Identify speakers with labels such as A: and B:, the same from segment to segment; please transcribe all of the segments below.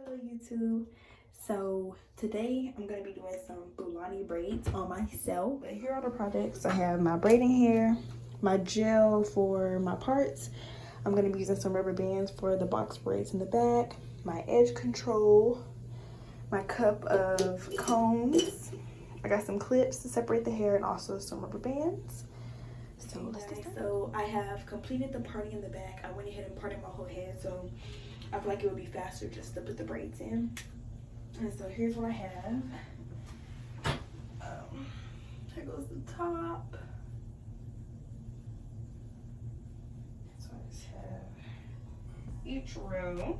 A: Hello YouTube. So today I'm going to be doing some Fulani braids on myself. But here are the products. I have my braiding hair, my gel for my parts. I'm going to be using some rubber bands for the box braids in the back, my edge control, my cup of combs. I got some clips to separate the hair and also some rubber bands. So let's get started. So I have completed the parting in the back. I went ahead and parted my whole head, so I feel like it would be faster just to put the braids in. And so here's what I have. Here goes the top. So I just have each row.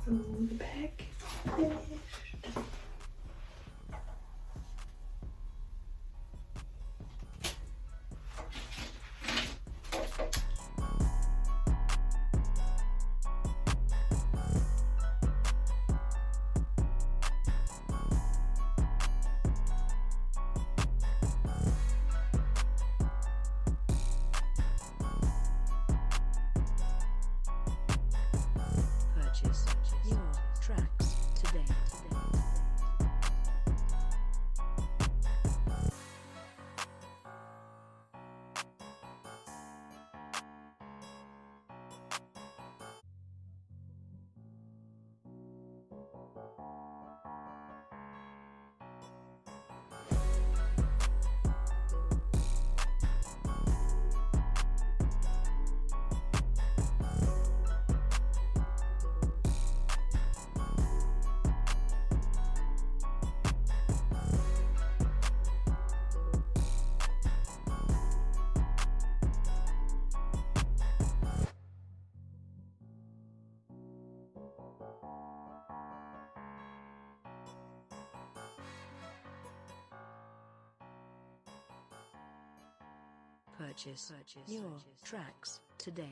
A: So the back is finished.
B: Purchase your tracks today. Purchase your tracks today.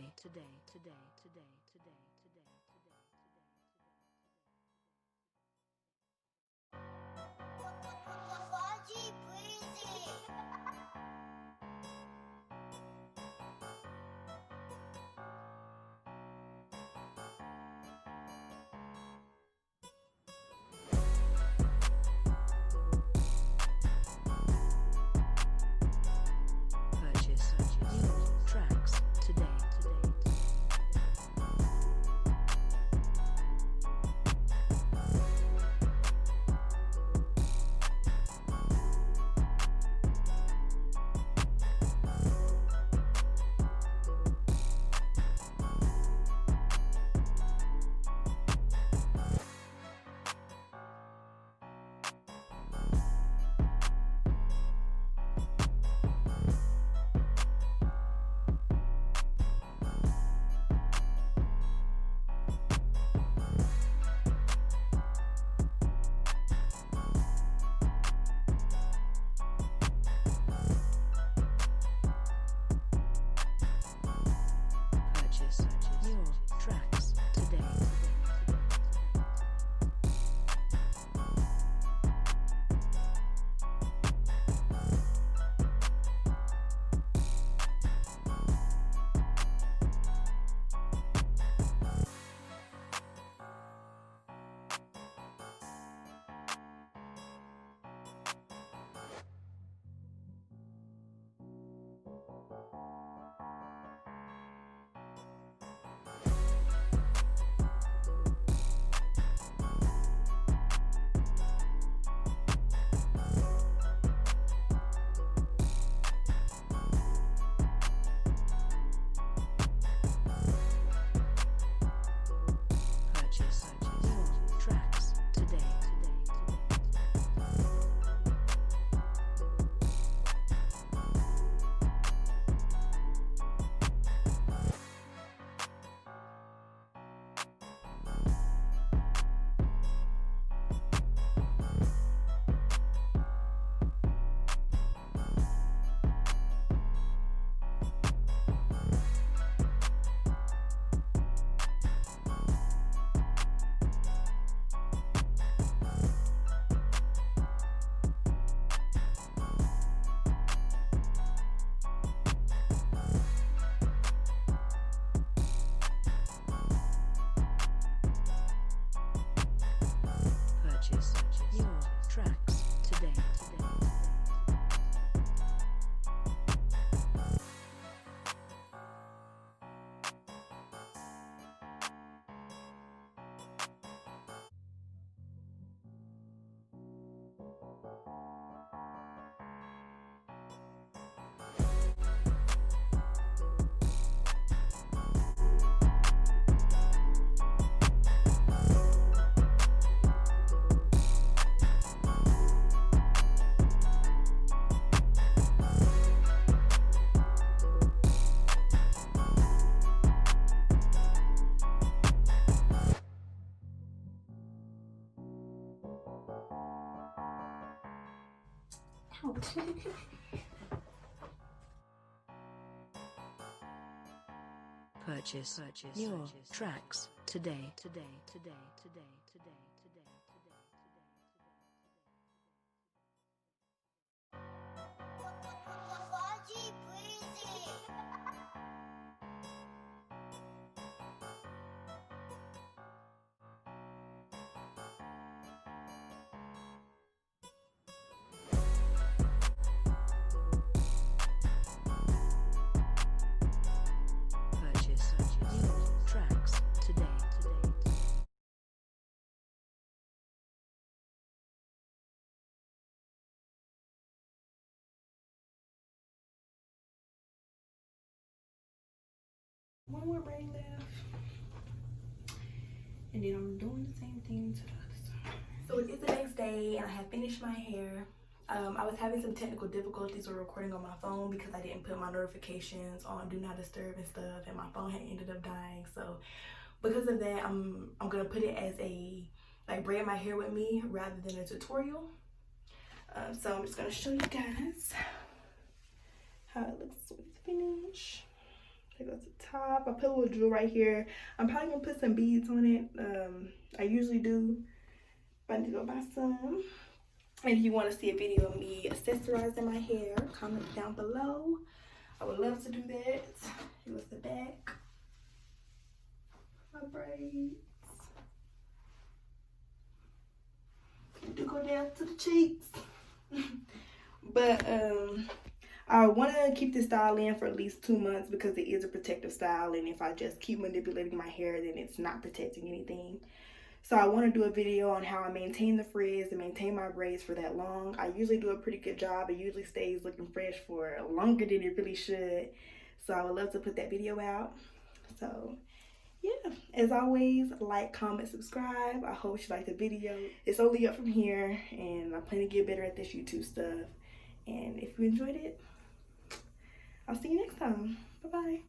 B: Purchase your tracks today. Purchase your tracks today.
A: One more braid left. And then I'm doing the same thing to the other side. So it is the next day and I have finished my hair. I was having some technical difficulties with recording on my phone because I didn't put my notifications on do not disturb and stuff, and my phone had ended up dying. So because of that, I'm gonna put it as a like braid my hair with me rather than a tutorial. So I'm just gonna show you guys how it looks with finish. There goes the top. I put a little jewel right here. I'm probably gonna put some beads on it. I usually do, but I need to go buy some. And if you want to see a video of me accessorizing my hair, comment down below. I would love to do that. It was the back. My braids. Do go down to the cheeks. But I want to keep this style in for at least 2 months because it is a protective style, and if I just keep manipulating my hair, then it's not protecting anything. So I want to do a video on how I maintain the frizz and maintain my braids for that long. I usually do a pretty good job. It usually stays looking fresh for longer than it really should. So I would love to put that video out. So yeah, as always, like, comment, subscribe. I hope you liked the video. It's only up from here, and I plan to get better at this YouTube stuff. And if you enjoyed it, I'll see you next time. Bye-bye.